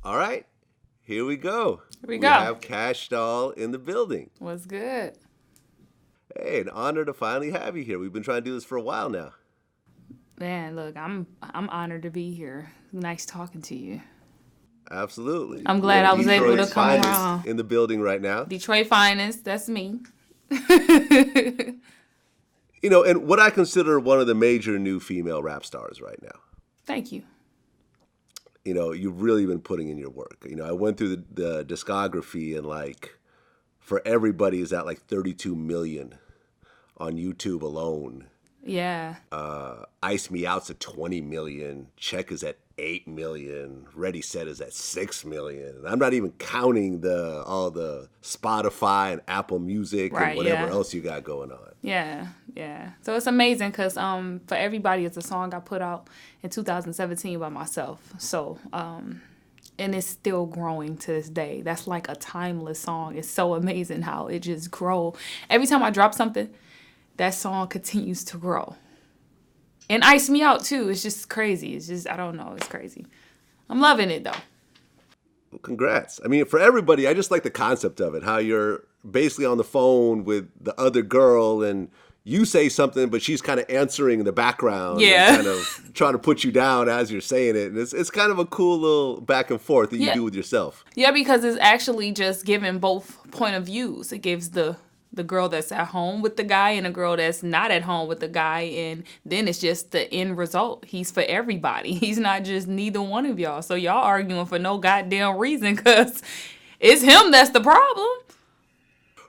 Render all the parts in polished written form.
All right, here we go. Here we We go. have Kash Doll in the building. What's good? Hey, an honor to finally have you here. We've been trying to do this for a while now. Man, look, I'm honored to be here. Nice talking to you. Absolutely. I'm glad I was able to Detroit's come finest around. in the building right now. Detroit finest, that's me. And what I consider one of the major new female rap stars right now. Thank you. You've really been putting in your work. I went through the discography and for everybody is at 32 million on YouTube alone. Yeah. Ice Me Out's at 20 million. Check is at 8 million. Ready Set is at 6 million. I'm not even counting all the Spotify and Apple Music and whatever else you got going on. Yeah. So it's amazing because for everybody, it's a song I put out in 2017 by myself. So, and it's still growing to this day. That's like a timeless song. It's so amazing how it just grows. Every time I drop something, that song continues to grow. And Ice Me Out, too. It's just crazy. It's just, I don't know. It's crazy. I'm loving it, though. Well, congrats. I mean, for everybody, I just like the concept of it, how you're basically on the phone with the other girl and you say something, but she's kind of answering in the background. Yeah. And kind of trying to put you down as you're saying it. And it's kind of a cool little back and forth that you do with yourself. Yeah, because it's actually just giving both point of views. It gives the girl that's at home with the guy and a girl that's not at home with the guy, and then it's just the end result. He's for everybody. He's not just neither one of y'all. So y'all arguing for no goddamn reason because it's him that's the problem.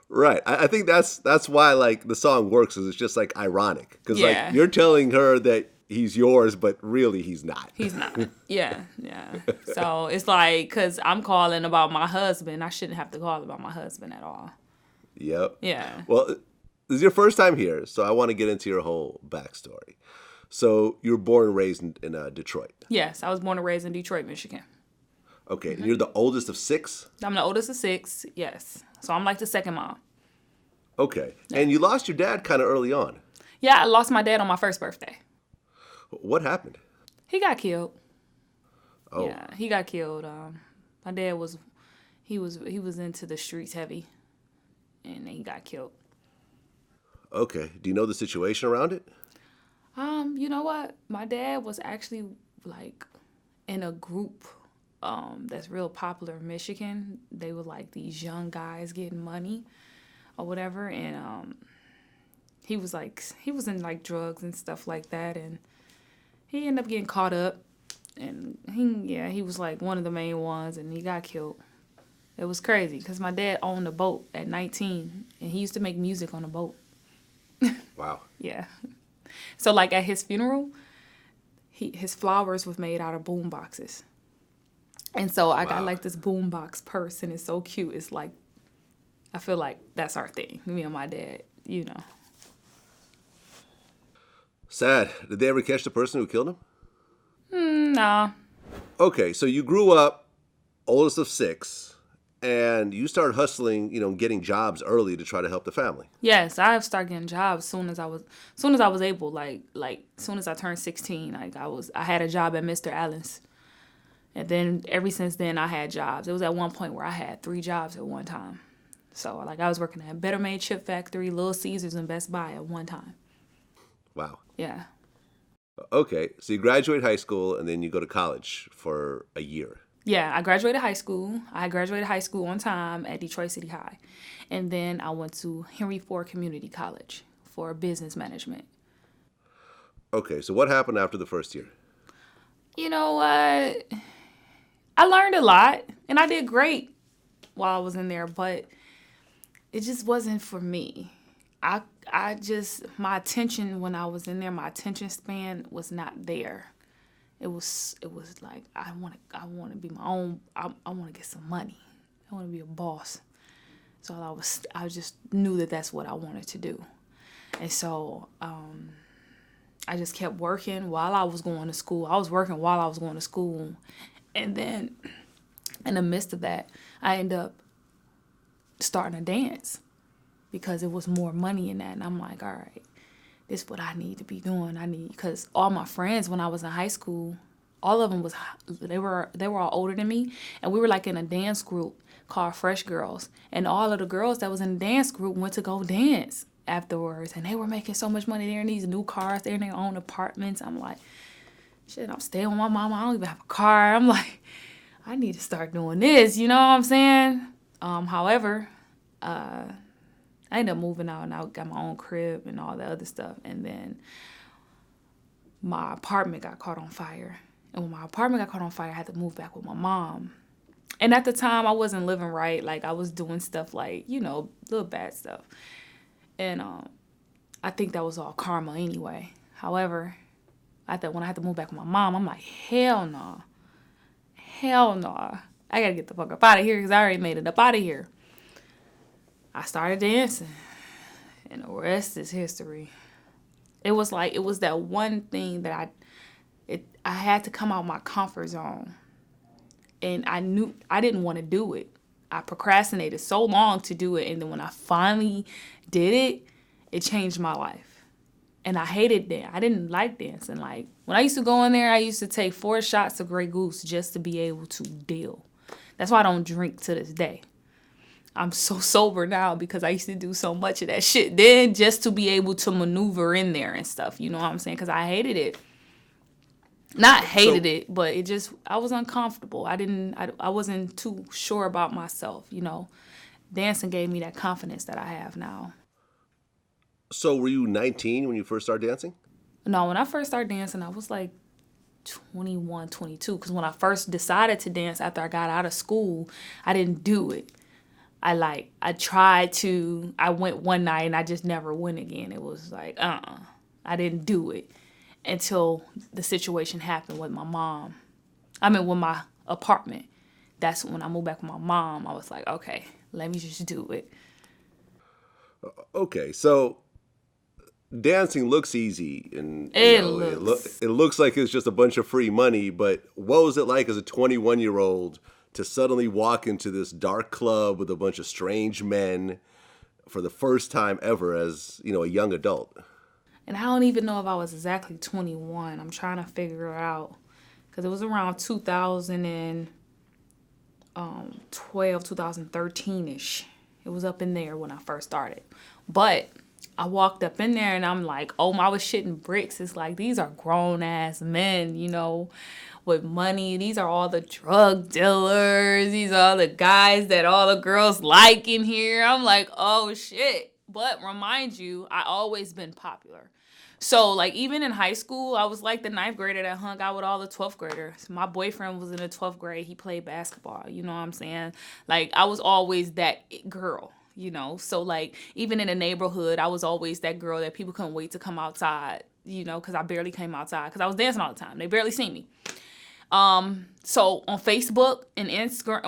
Right. I think that's why the song works, is it's just ironic because Yeah. you're telling her that he's yours, but really he's not. He's not. Yeah. So it's because I'm calling about my husband. I shouldn't have to call about my husband at all. Yep. Yeah. Well, this is your first time here, so I want to get into your whole backstory. So you were born and raised in Detroit. Yes, I was born and raised in Detroit, Michigan. Okay, and you're the oldest of 6? I'm the oldest of 6, yes. So I'm like the second mom. Okay, and you lost your dad kind of early on. Yeah, I lost my dad on my first birthday. What happened? He got killed. Oh. Yeah, he got killed. My dad was into the streets heavy, and then he got killed. Okay, do you know the situation around it? You know what? My dad was actually in a group that's real popular in Michigan. They were these young guys getting money or whatever, and he was in drugs and stuff like that, and he ended up getting caught up, and he was one of the main ones, and he got killed. It was crazy because my dad owned a boat at 19, and he used to make music on a boat. Wow. Yeah. So at his funeral, his flowers was made out of boom boxes. And so I got this boom box purse, and it's so cute. It's I feel like that's our thing, me and my dad, Sad. Did they ever catch the person who killed him? Nah. Okay, so you grew up oldest of 6, and you started hustling, getting jobs early to try to help the family. Yes, I started getting jobs soon as I was able, soon as I turned 16, I had a job at Mr. Allen's. And then ever since then I had jobs. It was at one point where I had 3 jobs at one time. So I was working at Better Made Chip Factory, Little Caesars, and Best Buy at one time. Wow. Yeah. Okay, so you graduate high school and then you go to college for a year. Yeah, I graduated high school. I graduated high school on time at Detroit City High. And then I went to Henry Ford Community College for business management. Okay, so what happened after the first year? You know what? I learned a lot, and I did great while I was in there, but it just wasn't for me. My attention when I was in there, my attention span was not there. It was I want to be my own. I want to get some money. I want to be a boss. So I just knew that that's what I wanted to do, and so I just kept working while I was going to school. I was working while I was going to school, and then in the midst of that, I ended up starting a dance because it was more money in that, and I'm like, all right, this is what I need to be doing. Because all my friends when I was in high school, all of them they were all older than me, and we were like in a dance group called Fresh Girls, and all of the girls that was in the dance group went to go dance afterwards, and they were making so much money. They're in these new cars, they're in their own apartments. I'm like, shit, I'm staying with my mama, I don't even have a car. I'm like, I need to start doing this, you know what I'm saying? However, I ended up moving out, and I got my own crib and all the other stuff, and then my apartment got caught on fire. And when my apartment got caught on fire, I had to move back with my mom. And at the time, I wasn't living right. Like, I was doing stuff like, little bad stuff. And I think that was all karma anyway. However, when I had to move back with my mom, I'm like, hell no. Hell no. I got to get the fuck up out of here because I already made it up out of here. I started dancing. And the rest is history. It was that one thing that I had to come out of my comfort zone. And I knew I didn't want to do it. I procrastinated so long to do it. And then when I finally did it, it changed my life. And I hated dance. I didn't like dancing. Like, when I used to go in there, I used to take 4 shots of Grey Goose just to be able to deal. That's why I don't drink to this day. I'm so sober now because I used to do so much of that shit then just to be able to maneuver in there and stuff. You know what I'm saying? Because I hated it. Not hated it, but I was uncomfortable. I wasn't too sure about myself, Dancing gave me that confidence that I have now. So were you 19 when you first started dancing? No, when I first started dancing, I was like 21, 22. Because when I first decided to dance after I got out of school, I didn't do it. I went one night and I just never went again. It was like, I didn't do it until the situation happened with my mom. With my apartment. That's when I moved back with my mom. I was like, okay, let me just do it. Okay, so dancing looks easy, and it looks like it's just a bunch of free money, but what was it like as a 21-year-old to suddenly walk into this dark club with a bunch of strange men for the first time ever as, a young adult? And I don't even know if I was exactly 21. I'm trying to figure it out. Because it was around 2012, 2013-ish. It was up in there when I first started. But I walked up in there and I'm like, I was shitting bricks. It's like, these are grown-ass men, with money. These are all the drug dealers. These are all the guys that all the girls like in here. I'm like, oh, shit. But remind you, I always been popular. So, like, even in high school, I was like the 9th grader that hung out with all the 12th graders. My boyfriend was in the 12th grade. He played basketball. You know what I'm saying? Like, I was always that girl, So, like, even in the neighborhood, I was always that girl that people couldn't wait to come outside, because I barely came outside because I was dancing all the time. They barely seen me. So on Facebook and Instagram,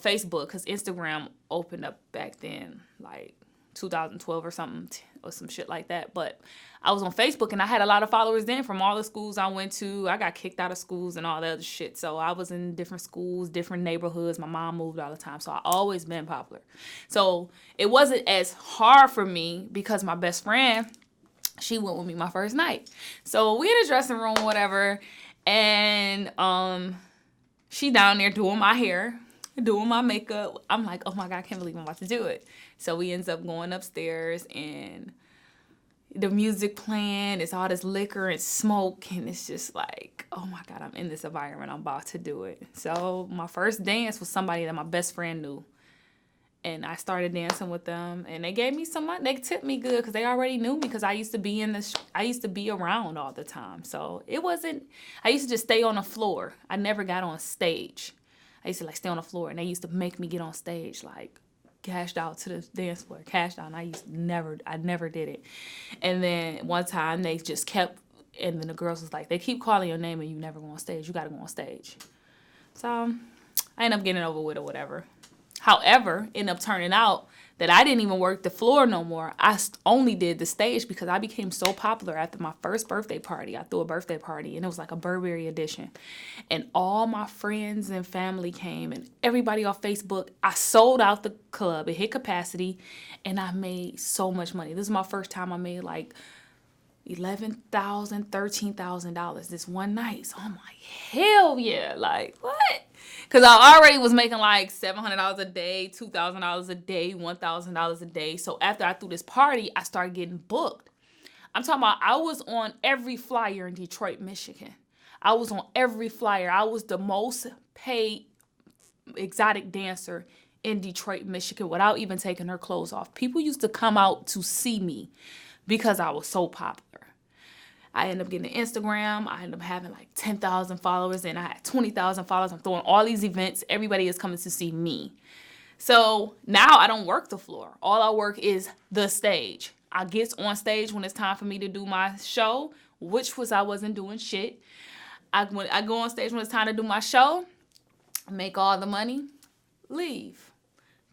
Facebook, because Instagram opened up back then, like 2012 or something, or some shit like that. But I was on Facebook and I had a lot of followers then from all the schools I went to. I got kicked out of schools and all that other shit. So I was in different schools, different neighborhoods. My mom moved all the time. So I always been popular. So it wasn't as hard for me because my best friend, she went with me my first night. So we in the dressing room, whatever. And she down there doing my hair, doing my makeup. I'm like, oh my God, I can't believe I'm about to do it. So we ends up going upstairs and the music playing. It's all this liquor and smoke. And it's just like, oh my God, I'm in this environment. I'm about to do it. So my first dance was somebody that my best friend knew. And I started dancing with them, and they gave me some money. They tipped me good because they already knew me because I used to be around all the time. So I used to just stay on the floor. I never got on stage. I used to stay on the floor, and they used to make me get on stage, like Kash Doll to the dance floor, Kash Doll, and I never did it. And then one time they just kept, and then the girls was like, they keep calling your name and you never go on stage. You got to go on stage. So I ended up getting over with or whatever. However, ended up turning out that I didn't even work the floor no more. I only did the stage because I became so popular after my first birthday party. I threw a birthday party, and it was like a Burberry edition. And all my friends and family came, and everybody off Facebook. I sold out the club. It hit capacity, and I made so much money. This is my first time I made like $11,000, $13,000 this one night. So I'm like, hell yeah. Like, what? Because I already was making like $700 a day, $2,000 a day, $1,000 a day. So after I threw this party, I started getting booked. I'm talking about I was on every flyer in Detroit, Michigan. I was on every flyer. I was the most paid exotic dancer in Detroit, Michigan without even taking her clothes off. People used to come out to see me because I was so popular. I ended up getting an Instagram. I ended up having like 10,000 followers and I had 20,000 followers. I'm throwing all these events. Everybody is coming to see me. So now I don't work the floor. All I work is the stage. I get on stage when it's time for me to do my show, which was I wasn't doing shit. I go on stage when it's time to do my show, make all the money, leave.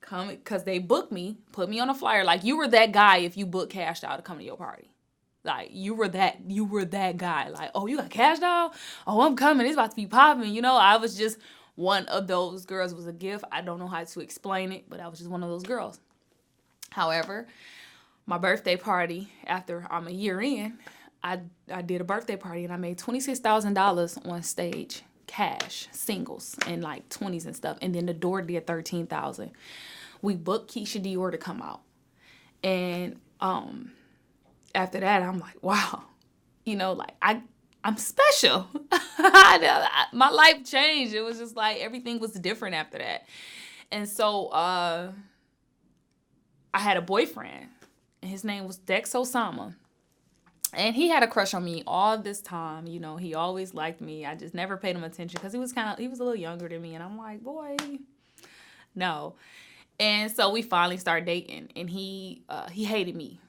Come because they booked me, put me on a flyer. Like, you were that guy if you booked Kash Doll to come to your party. Like, you were that guy. Like, oh, you got Kash Doll? Oh, I'm coming. It's about to be popping. You know, I was just one of those girls. It was a gift. I don't know how to explain it, but I was just one of those girls. However, my birthday party, after I'm a year in, I did a birthday party and I made $26,000 on stage, cash, singles, and like 20s and stuff. And then the door did $13,000. We booked Keisha Dior to come out. And after that, I'm like, wow, you know, like I'm special. My life changed. It was just like everything was different after that. And so I had a boyfriend, and his name was Dex Osama. And he had a crush on me all this time. You know, he always liked me. I just never paid him attention because he was a little younger than me. And I'm like, boy, no. And so we finally started dating, and he hated me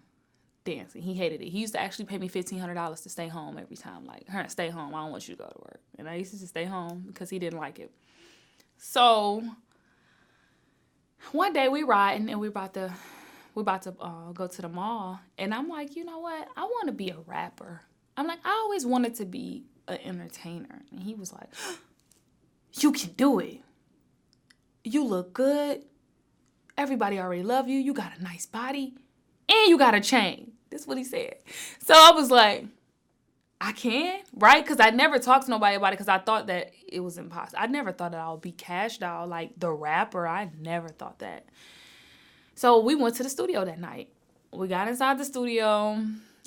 dancing. He hated it. He used to actually pay me $1,500 to stay home every time. Like, stay home. I don't want you to go to work. And I used to just stay home because he didn't like it. So one day we riding, and we're about to go to the mall. And I'm like, you know what? I want to be a rapper. I'm like, I always wanted to be an entertainer. And he was like, you can do it. You look good. Everybody already love you. You got a nice body. And you got a chain. That's what he said. So I was like, I can, right? Because I never talked to nobody about it because I thought that it was impossible. I never thought that I would be Kash Doll, like the rapper. I never thought that. So we went to the studio that night. We got inside the studio,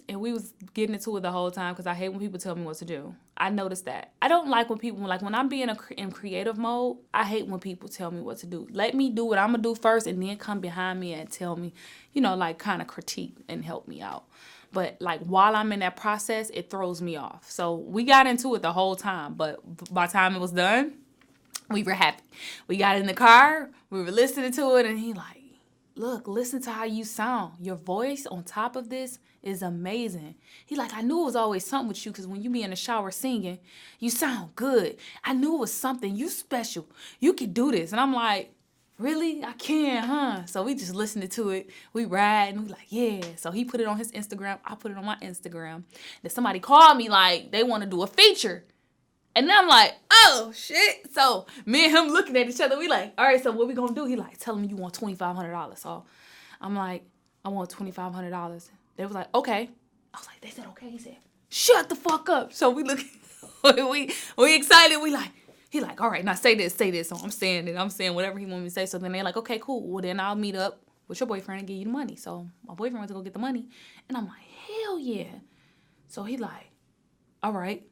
and we was getting into it the whole time because I hate when people tell me what to do. I noticed that. I don't like when people, like when I'm being in creative mode, I hate when people tell me what to do. Let me do what I'm going to do first and then come behind me and tell me, you know, like kind of critique and help me out. But like while I'm in that process, it throws me off. So we got into it the whole time, but by the time it was done, we were happy. We got in the car, we were listening to it, and he like, look, listen to how you sound. Your voice on top of this is amazing. He like, I knew it was always something with you because when you be in the shower singing, you sound good. I knew it was something. You special. You can do this. And I'm like, really? I can, huh? So we just listened to it. We ride and we like, yeah. So he put it on his Instagram. I put it on my Instagram. Then somebody called me like they want to do a feature. And then I'm like, oh, shit. So me and him looking at each other, we like, all right, so what we going to do? He like, tell him you want $2,500. So I'm like, I want $2,500. They was like, okay. I was like, they said, okay. He said, shut the fuck up. So we look, we excited. We like, he like, all right, now say this. So I'm saying it. I'm saying whatever he want me to say. So then they're like, okay, cool. Well, then I'll meet up with your boyfriend and give you the money. So my boyfriend went to go get the money. And I'm like, hell yeah. So he like, all right.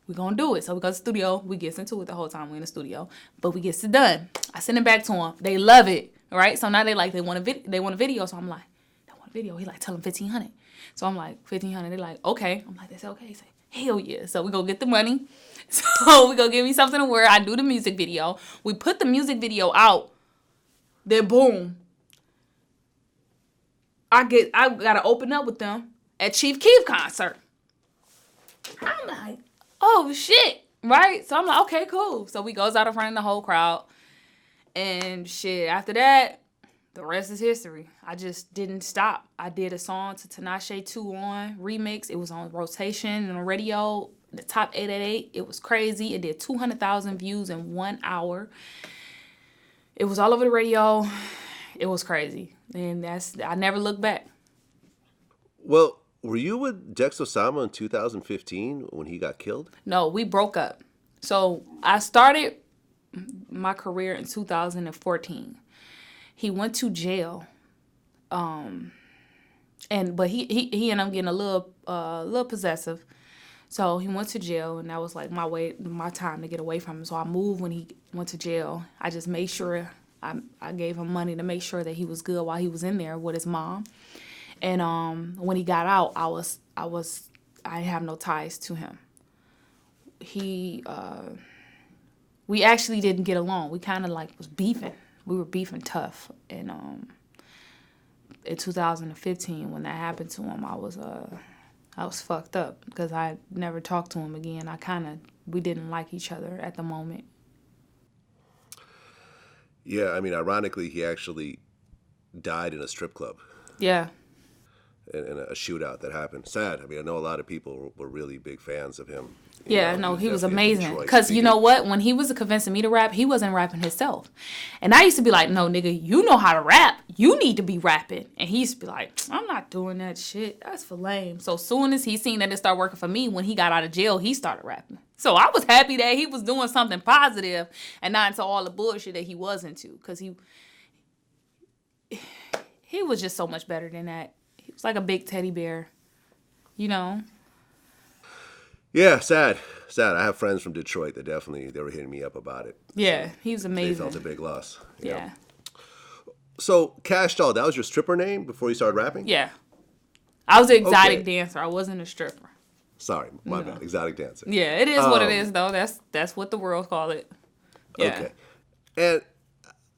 We're going to do it. So we go to the studio. We get into it the whole time we're in the studio. But we get it done. I send it back to them. They love it. Right? So now they want a video. So I'm like, they want a video. He like, tell them $1,500. So I'm like, $1,500. They like, okay. I'm like, they say, okay. He say, hell yeah. So we go get the money. So we go give me something to wear. I do the music video. We put the music video out. Then boom. I got to open up with them at Chief Keef concert. I'm like, oh, shit, right? So I'm like, okay, cool. So we goes out in front of the whole crowd. And shit, after that, the rest is history. I just didn't stop. I did a song to Tinashe 2 on remix. It was on rotation and on radio, the top 888. It was crazy. It did 200,000 views in 1 hour. It was all over the radio. It was crazy. And I never looked back. Well, Were you with Dex Osama in 2015 when he got killed? No, we broke up. So I started my career in 2014. He went to jail. But he ended up getting a little possessive. So he went to jail, and that was like my time to get away from him. So I moved when he went to jail. I just made sure I gave him money to make sure that he was good while he was in there with his mom. And when he got out, I have no ties to him. We actually didn't get along. We kind of like was beefing. We were beefing tough. And in 2015, when that happened to him, I was fucked up because I never talked to him again. We didn't like each other at the moment. Yeah, I mean, ironically, he actually died in a strip club. Yeah. In a shootout that happened. Sad. I mean, I know a lot of people were really big fans of him. Yeah, no, he was amazing. Because you know what? When he was convincing me to rap, he wasn't rapping himself. And I used to be like, no, nigga, you know how to rap. You need to be rapping. And he used to be like, I'm not doing that shit. That's for lame. So soon as he seen that it started working for me, when he got out of jail, he started rapping. So I was happy that he was doing something positive and not into all the bullshit that he was into. Because he was just so much better than that. He was like a big teddy bear, you know? Yeah, sad. I have friends from Detroit that they were hitting me up about it. Yeah, he was amazing. They felt a big loss. Yeah. So, Kash Doll, that was your stripper name before you started rapping? Yeah. I was an exotic dancer. I wasn't a stripper. Sorry, my bad. Exotic dancer. Yeah, it is what it is, though. That's what the world call it. Yeah. Okay. And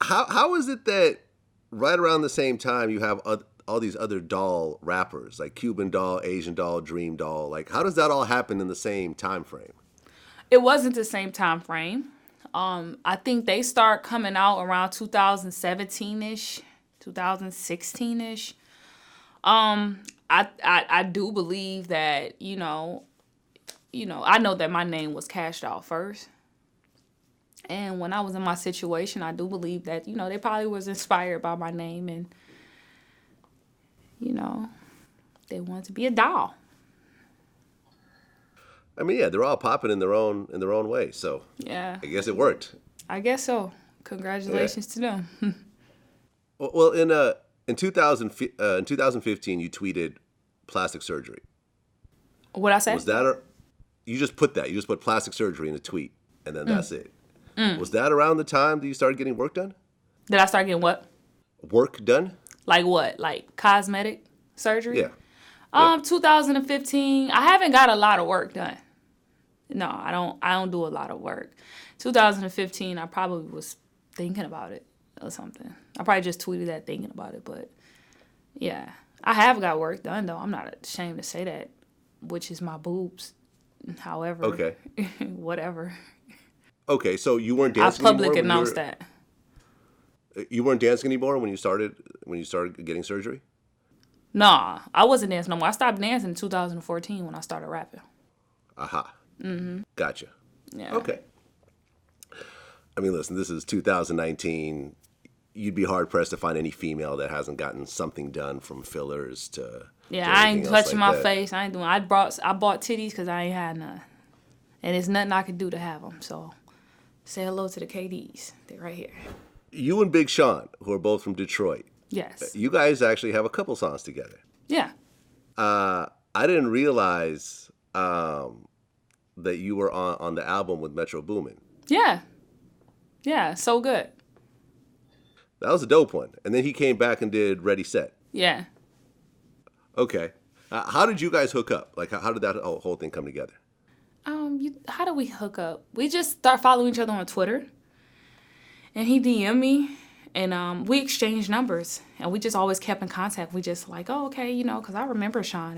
how is it that right around the same time you have all these other doll rappers, like Cuban Doll, Asian Doll, Dream Doll? Like, how does that all happen in the same time frame? It wasn't the same time frame. I think they start coming out around 2017-ish, 2016-ish. I do believe that, I know that my name was Kash Doll first. And when I was in my situation, I do believe that, they probably was inspired by my name and, they wanted to be a doll. I mean, yeah, they're all popping in their own way. So yeah, I guess it worked. I guess so. Congratulations to them. Well, in 2015, you tweeted plastic surgery. What'd I say? Was that you just put that? You just put plastic surgery in a tweet, and then that's it. Was that around the time that you started getting work done? Did I start getting what? Work done? Like what? Like cosmetic surgery? Yeah. 2015. I haven't got a lot of work done. No, I don't do a lot of work. 2015, I probably was thinking about it or something. I probably just tweeted that thinking about it, but yeah. I have got work done, though. I'm not ashamed to say that, which is my boobs. However, okay. Whatever. Okay, so you weren't dancing I anymore? public announced that. You weren't dancing anymore when you started getting surgery? Nah, I wasn't dancing no more. I stopped dancing in 2014 when I started rapping. Aha. Mm-hmm. Gotcha. Yeah. Okay. I mean, listen, this is 2019. You'd be hard pressed to find any female that hasn't gotten something done, from fillers to I ain't touching my face. I ain't doing. I bought titties because I ain't had none, and there's nothing I could do to have them. So, say hello to the KDs. They're right here. You and Big Sean, who are both from Detroit. Yes. You guys actually have a couple songs together. Yeah. I didn't realize that you were on the album with Metro Boomin. Yeah. Yeah, so good. That was a dope one. And then he came back and did Ready Set. Yeah. Okay. How did you guys hook up? Like, how did that whole thing come together? How did we hook up? We just start following each other on Twitter. And he DM'd me. And we exchanged numbers. And we just always kept in contact. We just like, oh, okay, because I remember Sean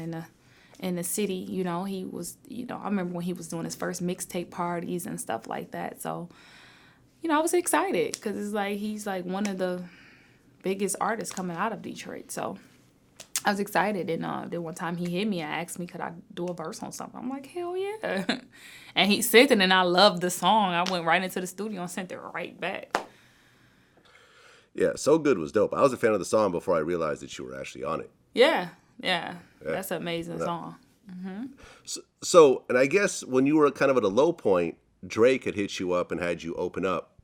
in the city. He was, I remember when he was doing his first mixtape parties and stuff like that. So, I was excited because it's like he's like one of the biggest artists coming out of Detroit. So I was excited. And then one time he hit me and asked me, could I do a verse on something? I'm like, hell yeah. And he sent it, and I loved the song. I went right into the studio and sent it right back. Yeah, So Good was dope. I was a fan of the song before I realized that you were actually on it. Yeah. Yeah. That's an amazing song. So, and I guess when you were kind of at a low point, Drake had hit you up and had you open up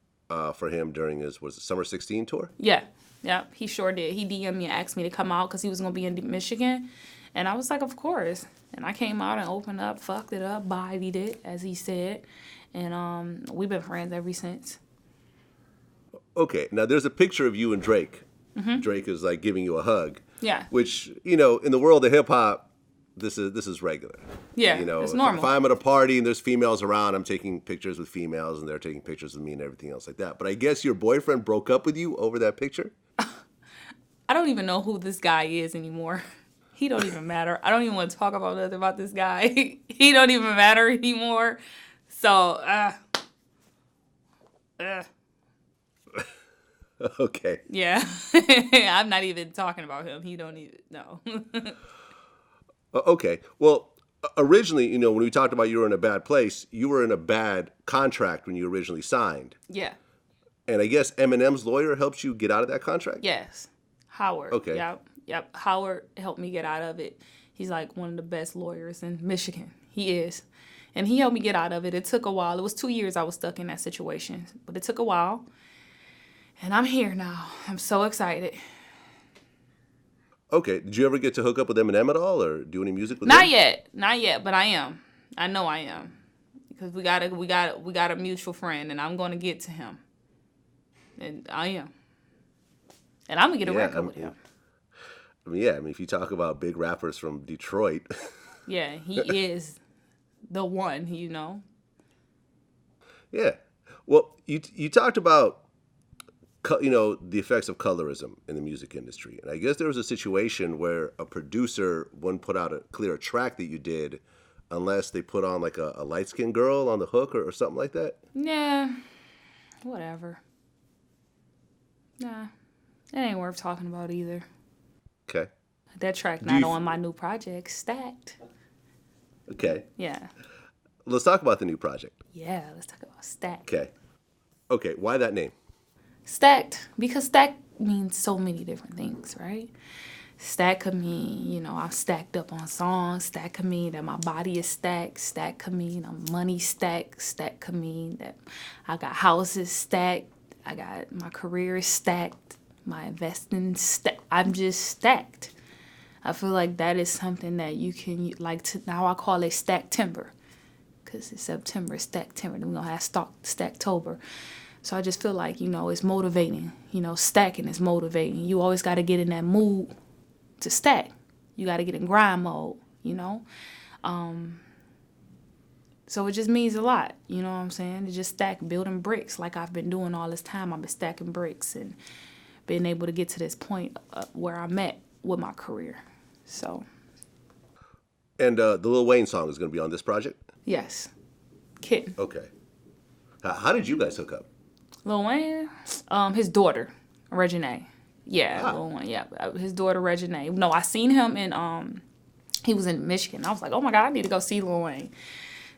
for him during his, was it Summer 16 tour? Yeah. Yeah, he sure did. He DM'd me and asked me to come out because he was going to be in Michigan. And I was like, of course. And I came out and opened up, fucked it up, bodied it, as he said. And we've been friends ever since. Okay, now there's a picture of you and Drake. Drake is like giving you a hug. Yeah. Which, you know, in the world of hip hop, this is regular. Yeah, you know, it's normal. If I'm at a party and there's females around, I'm taking pictures with females and they're taking pictures with me and everything else like that. But I guess your boyfriend broke up with you over that picture? I don't even know who this guy is anymore. He don't even matter. I don't even want to talk about nothing about this guy. He don't even matter anymore. So, Okay. Yeah. I'm not even talking about him. He don't even, no. Okay. Well, originally, you know, when we talked about you were in a bad place, you were in a bad contract when you originally signed. Yeah. And I guess Eminem's lawyer helped you get out of that contract? Yes. Howard. Okay. Yep. Howard helped me get out of it. He's like one of the best lawyers in Michigan. He is. And he helped me get out of it. It took a while. It was 2 years I was stuck in that situation. But it took a while. And I'm here now. I'm so excited. Okay. Did you ever get to hook up with Eminem at all or do any music with him? Not yet, but I am. I know I am. Because we got a mutual friend and I'm going to get to him. And I am. And I'm going to get a record with him. I mean, if you talk about big rappers from Detroit. Yeah, he is the one, you know. Yeah. Well, you talked about, you know, the effects of colorism in the music industry. And I guess there was a situation where a producer wouldn't put out a clear track that you did unless they put on like a light-skinned girl on the hook or something like that. Yeah, whatever. Nah, it ain't worth talking about either. Okay. That track not on my new project, Stacked. Okay. Yeah. Let's talk about the new project. Yeah, let's talk about Stacked. Okay, why that name? Stacked, because stacked means so many different things, right? Stack could mean, you know, I'm stacked up on songs. Stack could mean that my body is stacked. Stack could mean I'm money stacked. Stack could mean that I got houses stacked. I got my career stacked. My investing stacked. I'm just stacked. I feel like that is something that you can, like, now I call it stacked timber. Because it's September, stacked timber. Then we're going to have Stacktober. So I just feel like, you know, it's motivating. You know, stacking is motivating. You always got to get in that mood to stack. You got to get in grind mode, you know. So it just means a lot, you know what I'm saying? To just stack, building bricks like I've been doing all this time. I've been stacking bricks and being able to get to this point where I'm at with my career. So. And the Lil Wayne song is going to be on this project? Yes. Kitten. Okay. How did you guys hook up? Lil Wayne, his daughter, Reginae. Yeah, Lil Wayne, yeah. His daughter, Reginae. No, I seen him in, he was in Michigan. I was like, oh my God, I need to go see Lil Wayne.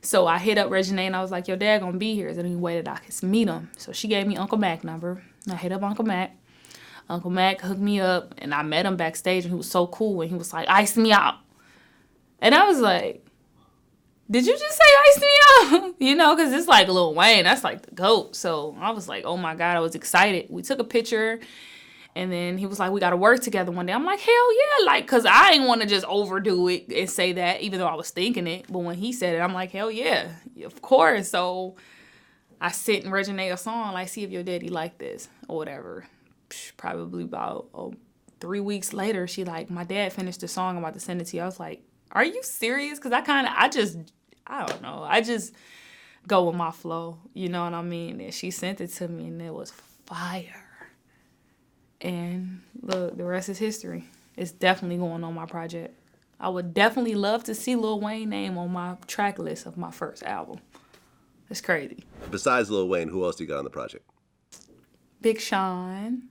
So I hit up Reginae and I was like, your dad gonna be here. Is there any way that I can meet him? So she gave me Uncle Mac number. And I hit up Uncle Mac. Uncle Mac hooked me up and I met him backstage and he was so cool and he was like, ice me out. And I was like, did you just say ice me out? You know, because it's like Lil Wayne. That's like the GOAT. So I was like, oh my God, I was excited. We took a picture. And then he was like, we got to work together one day. I'm like, hell yeah. Like, because I didn't want to just overdo it and say that, even though I was thinking it. But when he said it, I'm like, hell yeah, of course. So I sent Reginae a song, like, see if your daddy like this or whatever. Probably about 3 weeks later, she like, my dad finished the song. I'm about to send it to you. I was like, are you serious? Because I don't know. I just go with my flow. You know what I mean? And she sent it to me and it was fire. And look, the rest is history. It's definitely going on my project. I would definitely love to see Lil Wayne's name on my track list of my first album. It's crazy. Besides Lil Wayne, who else do you got on the project? Big Sean.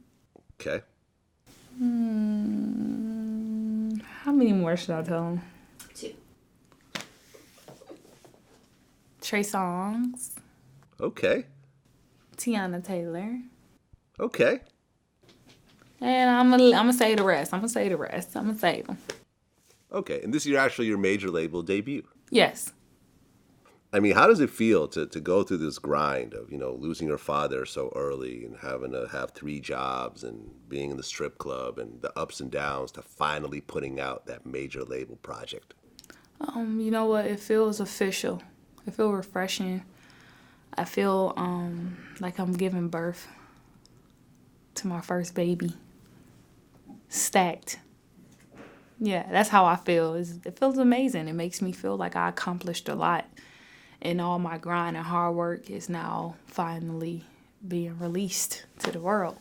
Okay. How many more should I tell him? 2. Trey Songz. Okay. Tiana Taylor. Okay. And I'm gonna say the rest. I'm gonna save them. Okay, and this is actually your major label debut. Yes. I mean, how does it feel to go through this grind of, losing your father so early and having to have 3 jobs and being in the strip club and the ups and downs to finally putting out that major label project? You know what? It feels official. It feels refreshing. I feel like I'm giving birth to my first baby. Stacked. Yeah, that's how I feel. It feels amazing. It makes me feel like I accomplished a lot. And all my grind and hard work is now finally being released to the world.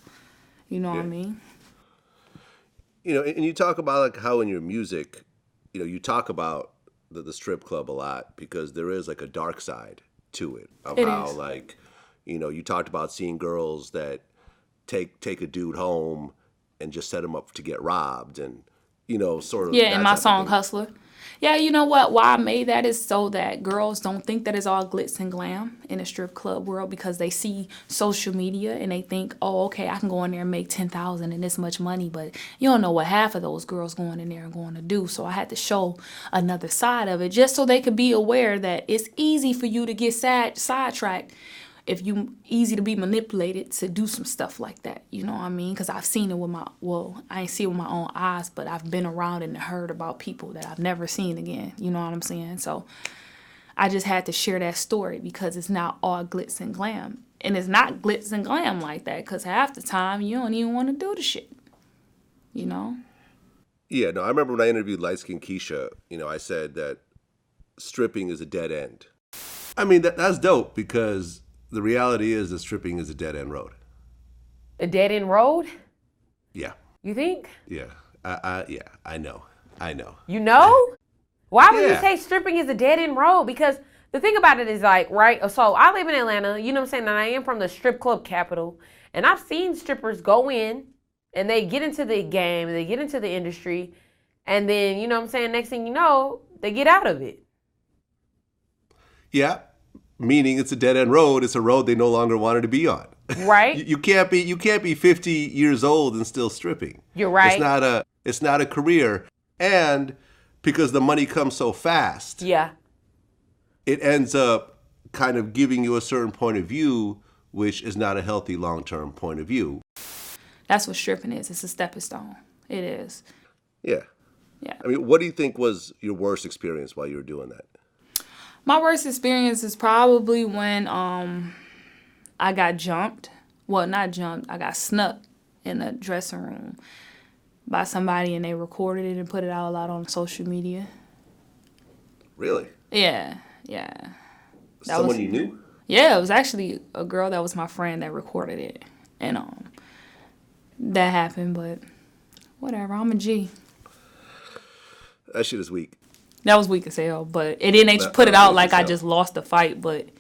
You know what I mean? And you talk about like how in your music, you talk about the strip club a lot because there is like a dark side to it. Of It how is. like, you talked about seeing girls that take a dude home and just set him up to get robbed and, sort of. Yeah, that in my type of song thing. Hustler. Yeah, you know what? Why I made that is so that girls don't think that it's all glitz and glam in the strip club world because they see social media and they think, oh, okay, I can go in there and make $10,000 and this much money, but you don't know what half of those girls going in there and going to do. So I had to show another side of it just so they could be aware that it's easy for you to get sidetracked if you easy to be manipulated to do some stuff like that, you know what I mean? Because I've seen it with I ain't seen it with my own eyes, but I've been around and heard about people that I've never seen again, you know what I'm saying? So I just had to share that story because it's not all glitz and glam. And it's not glitz and glam like that because half the time you don't even want to do the shit, you know? Yeah, no, I remember when I interviewed Light Skin Keisha, I said that stripping is a dead end. I mean, that's dope because the reality is that stripping is a dead end road. A dead end road? Yeah. You think? Yeah. Yeah, I know. You know? Why would you Yeah. say stripping is a dead end road? Because the thing about it is like, right? So I live in Atlanta, you know what I'm saying? And I am from the strip club capital. And I've seen strippers go in and they get into the game, they get into the industry. And then, you know what I'm saying? Next thing you know, they get out of it. Yeah. Meaning it's a dead end road. It's a road they no longer wanted to be on. Right? You can't be 50 years old and still stripping. You're right. It's not a career. And because the money comes so fast, Yeah. it ends up kind of giving you a certain point of view, which is not a healthy long-term point of view. That's what stripping is. It's a stepping stone. It is. Yeah. Yeah. I mean, what do you think was your worst experience while you were doing that? My worst experience is probably when I got jumped. Well, not jumped. I got snuck in a dressing room by somebody and they recorded it and put it out a lot on social media. Really? Yeah. Someone you knew? Yeah, it was actually a girl that was my friend that recorded it. And that happened, but whatever. I'm a G. That shit is weak. That was weak as hell, but and then they put it out like I just lost the fight, but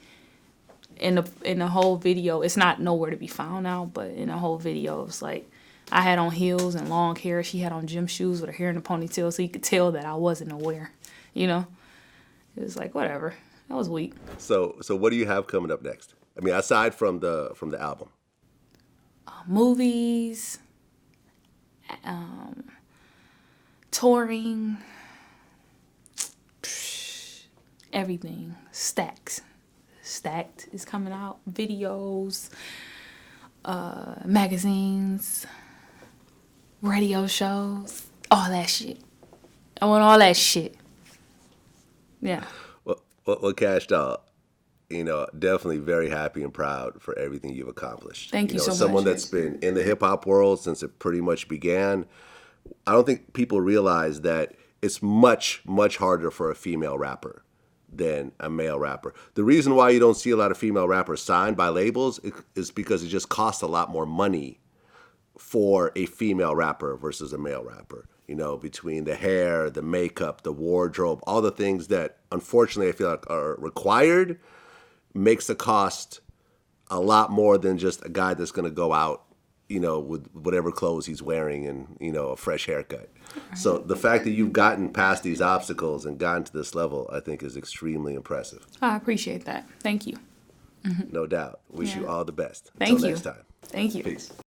in the whole video, it's not nowhere to be found now, but in the whole video, it's like I had on heels and long hair. She had on gym shoes with her hair in a ponytail, so you could tell that I wasn't aware, you know? It was like, whatever. That was weak. So what do you have coming up next? I mean, aside from the album. Movies, touring, everything. Stacked is coming out. Videos, magazines, radio shows, all that shit. I want all that shit. Yeah. Well, Kash Doll, definitely very happy and proud for everything you've accomplished. Thank you so much. Someone that's been in the hip hop world since it pretty much began. I don't think people realize that it's much, much harder for a female rapper than a male rapper. The reason why you don't see a lot of female rappers signed by labels is because it just costs a lot more money for a female rapper versus a male rapper. Between the hair, the makeup, the wardrobe, all the things that unfortunately I feel like are required makes the cost a lot more than just a guy that's going to go out, with whatever clothes he's wearing and, a fresh haircut. So the fact that you've gotten past these obstacles and gotten to this level, I think is extremely impressive. I appreciate that. Thank you. No doubt. Wish you all the best. Thank Until you. next time. Thank you. Peace.